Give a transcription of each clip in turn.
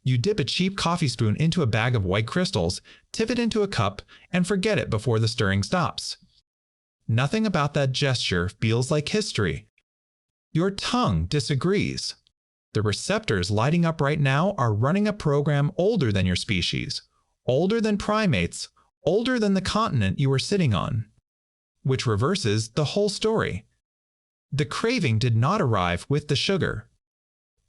You dip a cheap coffee spoon into a bag of white crystals, tip it into a cup, and forget it before the stirring stops. Nothing about that gesture feels like history. Your tongue disagrees. The receptors lighting up right now are running a program older than your species, older than primates, older than the continent you were sitting on, which reverses the whole story. The craving did not arrive with the sugar.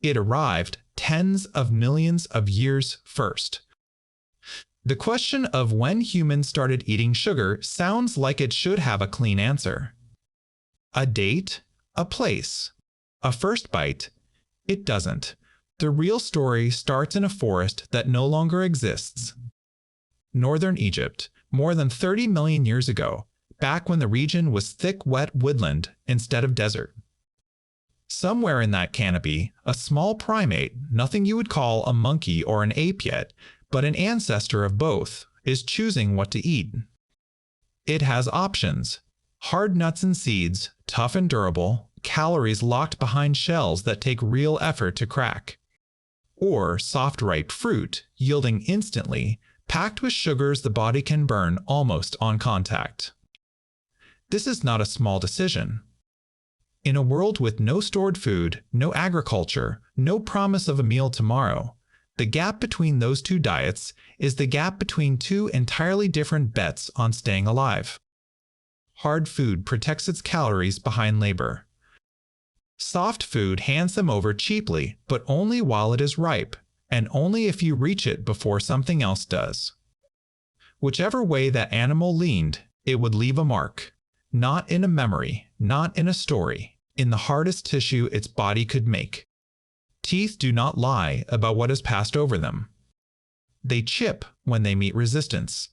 It arrived tens of millions of years first. The question of when humans started eating sugar sounds like it should have a clean answer. A date, a place, a first bite. It doesn't. The real story starts in a forest that no longer exists. Northern Egypt, more than 30 million years ago, back when the region was thick, wet woodland instead of desert. Somewhere in that canopy, a small primate, nothing you would call a monkey or an ape yet, but an ancestor of both, is choosing what to eat. It has options: hard nuts and seeds, tough and durable, calories locked behind shells that take real effort to crack. Or soft ripe fruit, yielding instantly, packed with sugars the body can burn almost on contact. This is not a small decision. In a world with no stored food, no agriculture, no promise of a meal tomorrow, the gap between those two diets is the gap between two entirely different bets on staying alive. Hard food protects its calories behind labor. Soft food hands them over cheaply, but only while it is ripe, and only if you reach it before something else does. Whichever way that animal leaned, it would leave a mark. Not in a memory, not in a story, in the hardest tissue its body could make. Teeth do not lie about what has passed over them. They chip when they meet resistance.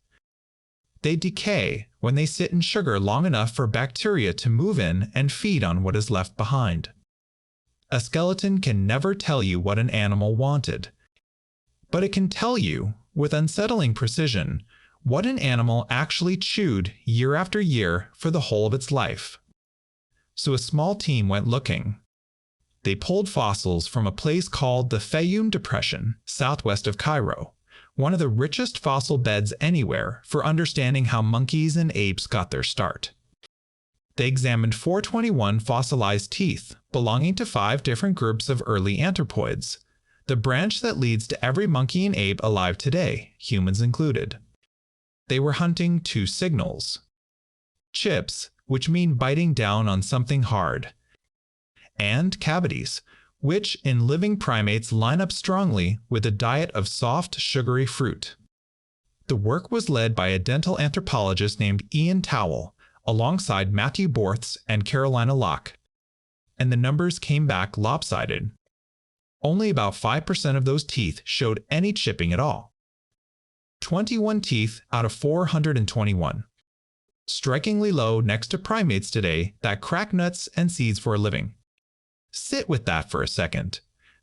They decay when they sit in sugar long enough for bacteria to move in and feed on what is left behind. A skeleton can never tell you what an animal wanted, but it can tell you, with unsettling precision, what an animal actually chewed year after year for the whole of its life. So a small team went looking. They pulled fossils from a place called the Fayum Depression, southwest of Cairo, one of the richest fossil beds anywhere for understanding how monkeys and apes got their start. They examined 421 fossilized teeth belonging to 5 different groups of early anthropoids, the branch that leads to every monkey and ape alive today, humans included. They were hunting 2 signals: chips, which mean biting down on something hard, and cavities, which in living primates line up strongly with a diet of soft, sugary fruit. The work was led by a dental anthropologist named Towle, alongside Matthew Borths and Carolina Loch, and the numbers came back lopsided. Only about 5% of those teeth showed any chipping at all. 21 teeth out of 421. Strikingly low next to primates today that crack nuts and seeds for a living. Sit with that for a second.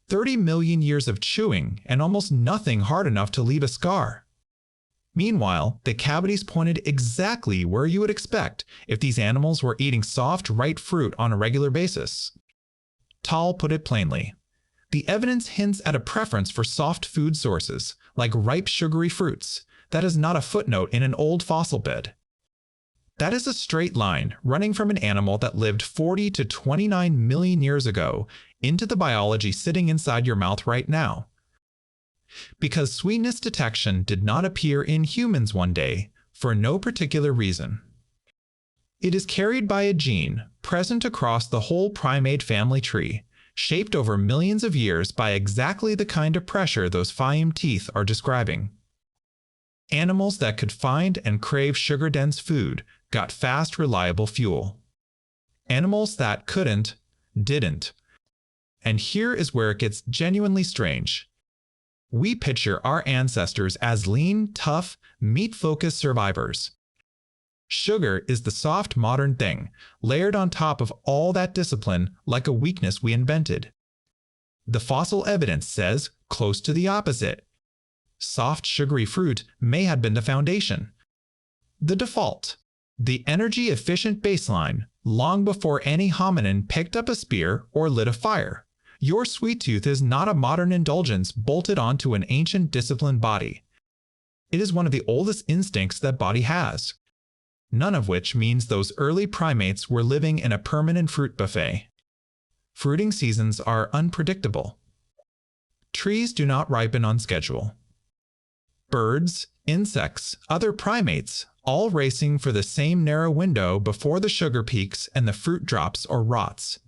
30 million years of chewing and almost nothing hard enough to leave a scar. Meanwhile, the cavities pointed exactly where you would expect if these animals were eating soft, ripe fruit on a regular basis. Towle put it plainly. The evidence hints at a preference for soft food sources, like ripe sugary fruits. That is not a footnote in an old fossil bed. That is a straight line running from an animal that lived 40 to 29 million years ago into the biology sitting inside your mouth right now. Because sweetness detection did not appear in humans one day for no particular reason. It is carried by a gene present across the whole primate family tree, shaped over millions of years by exactly the kind of pressure those Fayum teeth are describing. Animals that could find and crave sugar-dense food got fast, reliable fuel. Animals that couldn't, didn't. And here is where it gets genuinely strange. We picture our ancestors as lean, tough, meat-focused survivors. Sugar is the soft modern thing, layered on top of all that discipline like a weakness we invented. The fossil evidence says close to the opposite. Soft, sugary fruit may have been the foundation, the default, the energy-efficient baseline, long before any hominin picked up a spear or lit a fire. Your sweet tooth is not a modern indulgence bolted onto an ancient disciplined body. It is one of the oldest instincts that body has. None of which means those early primates were living in a permanent fruit buffet. Fruiting seasons are unpredictable. Trees do not ripen on schedule. Birds, insects, other primates, all racing for the same narrow window before the sugar peaks and the fruit drops or rots.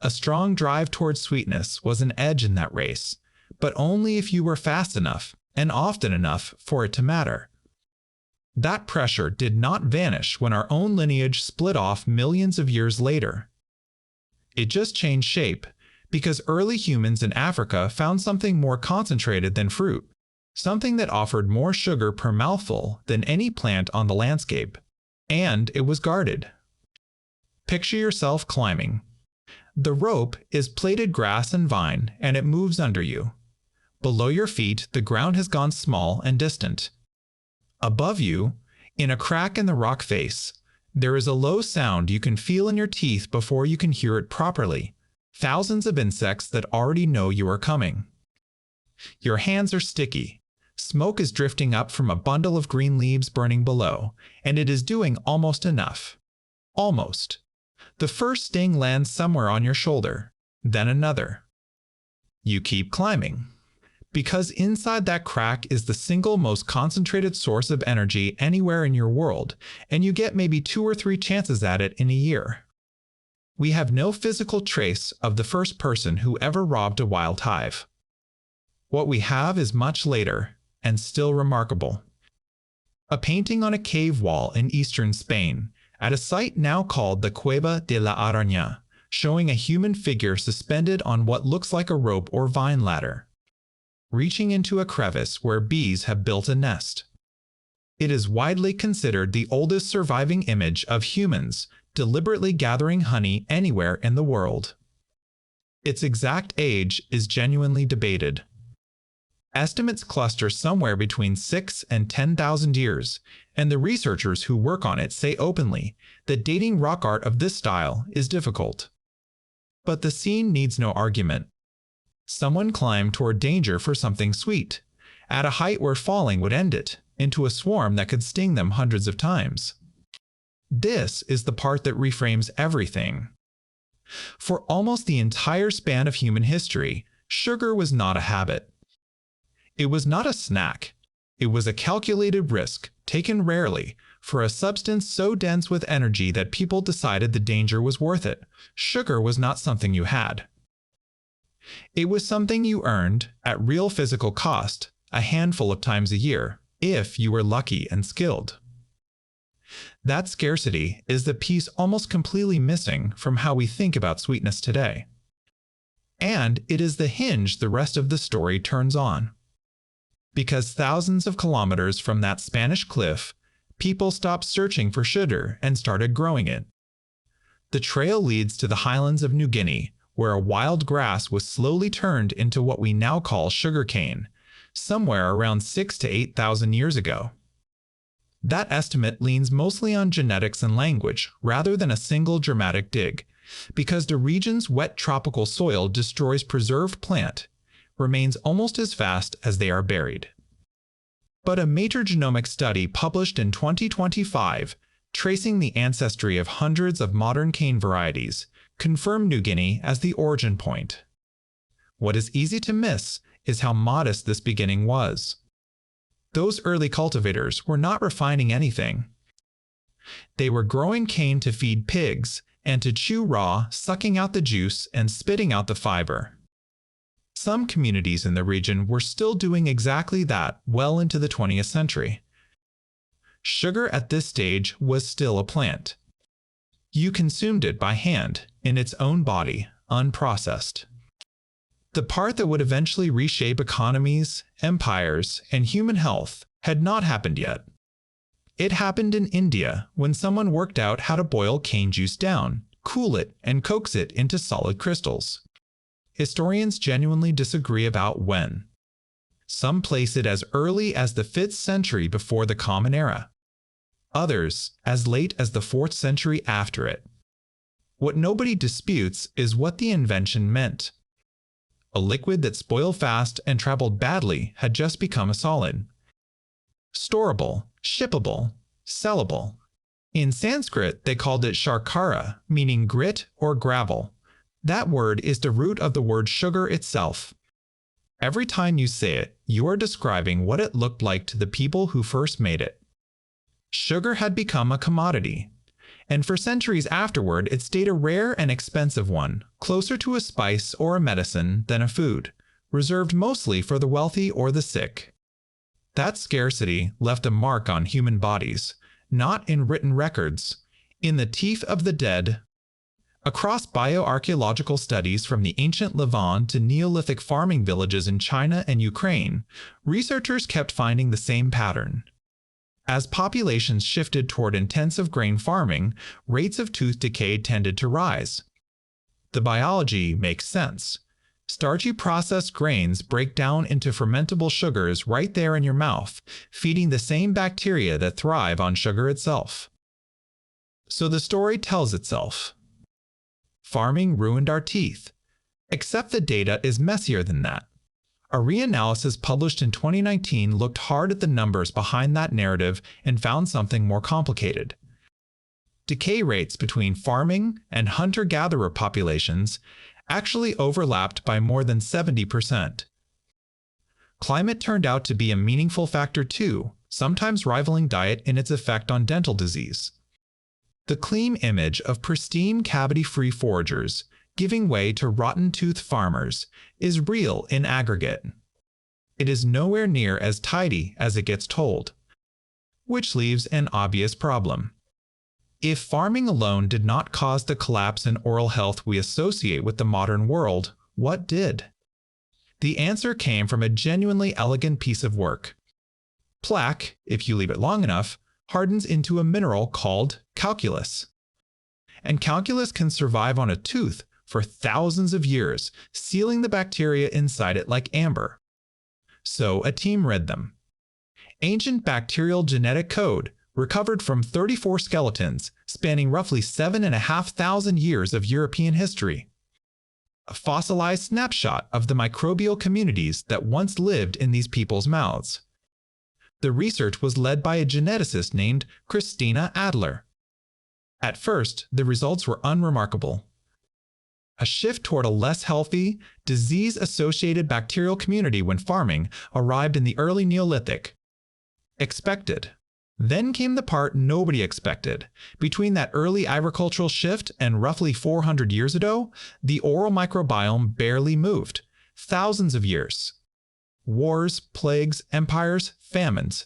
A strong drive towards sweetness was an edge in that race, but only if you were fast enough and often enough for it to matter. That pressure did not vanish when our own lineage split off millions of years later. It just changed shape because early humans in Africa found something more concentrated than fruit, something that offered more sugar per mouthful than any plant on the landscape, and it was guarded. Picture yourself climbing. The rope is plaited grass and vine, and it moves under you. Below your feet, the ground has gone small and distant. Above you, in a crack in the rock face, there is a low sound you can feel in your teeth before you can hear it properly. Thousands of insects that already know you are coming. Your hands are sticky. Smoke is drifting up from a bundle of green leaves burning below, and it is doing almost enough. Almost. The first sting lands somewhere on your shoulder, then another. You keep climbing. Because inside that crack is the single most concentrated source of energy anywhere in your world, and you get maybe 2 or 3 chances at it in a year. We have no physical trace of the first person who ever robbed a wild hive. What we have is much later, and still remarkable. A painting on a cave wall in eastern Spain, at a site now called the Cueva de la Araña, showing a human figure suspended on what looks like a rope or vine ladder, reaching into a crevice where bees have built a nest. It is widely considered the oldest surviving image of humans deliberately gathering honey anywhere in the world. Its exact age is genuinely debated. Estimates cluster somewhere between 6,000 and 10,000 years, and the researchers who work on it say openly that dating rock art of this style is difficult. But the scene needs no argument. Someone climbed toward danger for something sweet, at a height where falling would end it, into a swarm that could sting them hundreds of times. This is the part that reframes everything. For almost the entire span of human history, sugar was not a habit. It was not a snack. It was a calculated risk, taken rarely, for a substance so dense with energy that people decided the danger was worth it. Sugar was not something you had. It was something you earned, at real physical cost, a handful of times a year, if you were lucky and skilled. That scarcity is the piece almost completely missing from how we think about sweetness today. And it is the hinge the rest of the story turns on. Because thousands of kilometers from that Spanish cliff, people stopped searching for sugar and started growing it. The trail leads to the highlands of New Guinea, where a wild grass was slowly turned into what we now call sugarcane, somewhere around 6,000 to 8,000 years ago. That estimate leans mostly on genetics and language rather than a single dramatic dig, because the region's wet tropical soil destroys preserved plant, remains almost as fast as they are buried. But a major genomic study published in 2025, tracing the ancestry of hundreds of modern cane varieties, confirmed New Guinea as the origin point. What is easy to miss is how modest this beginning was. Those early cultivators were not refining anything. They were growing cane to feed pigs and to chew raw, sucking out the juice and spitting out the fiber. Some communities in the region were still doing exactly that well into the 20th century. Sugar at this stage was still a plant. You consumed it by hand, in its own body, unprocessed. The part that would eventually reshape economies, empires, and human health had not happened yet. It happened in India when someone worked out how to boil cane juice down, cool it, and coax it into solid crystals. Historians genuinely disagree about when. Some place it as early as the 5th century before the Common Era. Others as late as the 4th century after it. What nobody disputes is what the invention meant. A liquid that spoiled fast and traveled badly had just become a solid. Storable, shippable, sellable. In Sanskrit, they called it sharkara, meaning grit or gravel. That word is the root of the word sugar itself. Every time you say it, you are describing what it looked like to the people who first made it. Sugar had become a commodity, and for centuries afterward it stayed a rare and expensive one, closer to a spice or a medicine than a food, reserved mostly for the wealthy or the sick. That scarcity left a mark on human bodies, not in written records, in the teeth of the dead. Across bioarchaeological studies from the ancient Levant to Neolithic farming villages in China and Ukraine, researchers kept finding the same pattern. As populations shifted toward intensive grain farming, rates of tooth decay tended to rise. The biology makes sense. Starchy processed grains break down into fermentable sugars right there in your mouth, feeding the same bacteria that thrive on sugar itself. So the story tells itself. Farming ruined our teeth. Except the data is messier than that. A reanalysis published in 2019 looked hard at the numbers behind that narrative and found something more complicated. Decay rates between farming and hunter-gatherer populations actually overlapped by more than 70%. Climate turned out to be a meaningful factor too, sometimes rivaling diet in its effect on dental disease. The clean image of pristine cavity-free foragers giving way to rotten-toothed farmers is real in aggregate. It is nowhere near as tidy as it gets told, which leaves an obvious problem. If farming alone did not cause the collapse in oral health we associate with the modern world, what did? The answer came from a genuinely elegant piece of work. Plaque, if you leave it long enough, hardens into a mineral called calculus. And calculus can survive on a tooth for thousands of years, sealing the bacteria inside it like amber. So a team read them. Ancient bacterial genetic code recovered from 34 skeletons spanning roughly 7,500 years of European history. A fossilized snapshot of the microbial communities that once lived in these people's mouths. The research was led by a geneticist named Christina Adler. At first, the results were unremarkable. A shift toward a less healthy, disease-associated bacterial community when farming arrived in the early Neolithic. Expected. Then came the part nobody expected. Between that early agricultural shift and roughly 400 years ago, the oral microbiome barely moved. Thousands of years. Wars, plagues, empires, famines.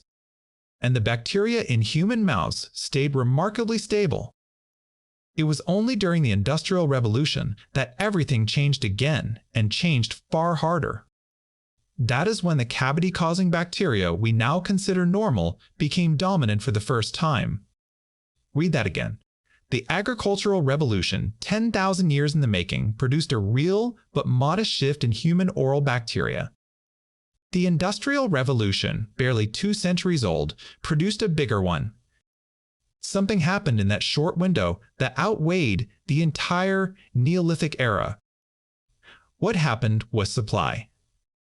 And the bacteria in human mouths stayed remarkably stable. It was only during the Industrial Revolution that everything changed again, and changed far harder. That is when the cavity-causing bacteria we now consider normal became dominant for the first time. Read that again. The Agricultural Revolution, 10,000 years in the making, produced a real but modest shift in human oral bacteria. The Industrial Revolution, barely 2 centuries old, produced a bigger one. Something happened in that short window that outweighed the entire Neolithic era. What happened was supply.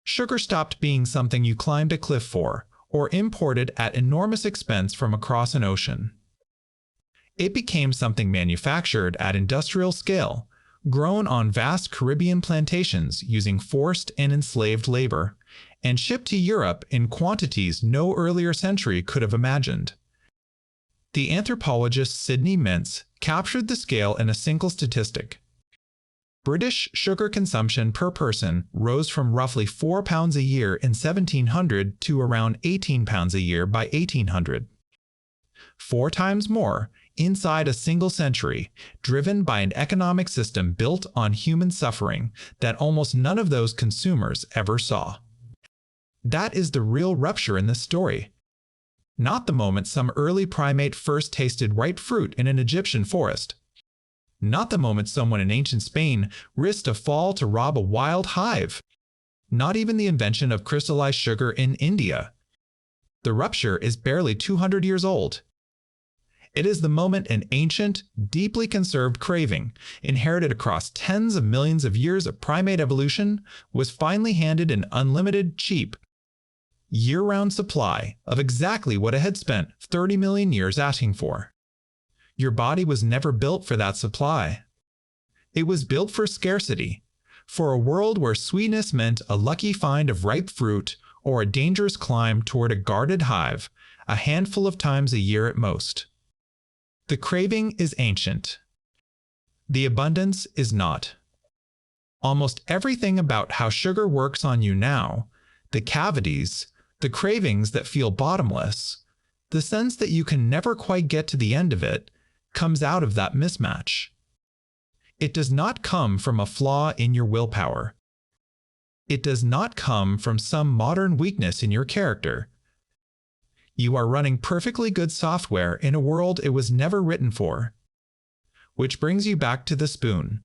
Sugar stopped being something you climbed a cliff for, or imported at enormous expense from across an ocean. It became something manufactured at industrial scale, grown on vast Caribbean plantations using forced and enslaved labor, and shipped to Europe in quantities no earlier century could have imagined. The anthropologist Sidney Mintz captured the scale in a single statistic. British sugar consumption per person rose from roughly 4 pounds a year in 1700 to around 18 pounds a year by 1800. 4 times more inside a single century, driven by an economic system built on human suffering that almost none of those consumers ever saw. That is the real rupture in this story. Not the moment some early primate first tasted ripe fruit in an Egyptian forest. Not the moment someone in ancient Spain risked a fall to rob a wild hive. Not even the invention of crystallized sugar in India. The rupture is barely 200 years old. It is the moment an ancient, deeply conserved craving, inherited across tens of millions of years of primate evolution, was finally handed an unlimited, cheap, year-round supply of exactly what it had spent 30 million years asking for. Your body was never built for that supply. It was built for scarcity, for a world where sweetness meant a lucky find of ripe fruit or a dangerous climb toward a guarded hive, a handful of times a year at most. The craving is ancient. The abundance is not. Almost everything about how sugar works on you now, the cavities, the cravings that feel bottomless, the sense that you can never quite get to the end of it, comes out of that mismatch. It does not come from a flaw in your willpower. It does not come from some modern weakness in your character. You are running perfectly good software in a world it was never written for. Which brings you back to the spoon.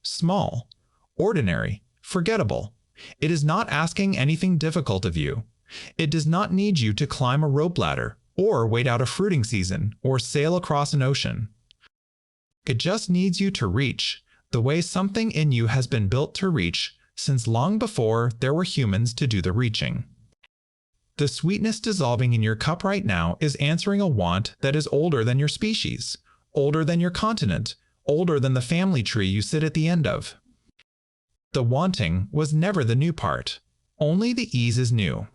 Small, ordinary, forgettable. It is not asking anything difficult of you. It does not need you to climb a rope ladder, or wait out a fruiting season, or sail across an ocean. It just needs you to reach, the way something in you has been built to reach since long before there were humans to do the reaching. The sweetness dissolving in your cup right now is answering a want that is older than your species, older than your continent, older than the family tree you sit at the end of. The wanting was never the new part. Only the ease is new.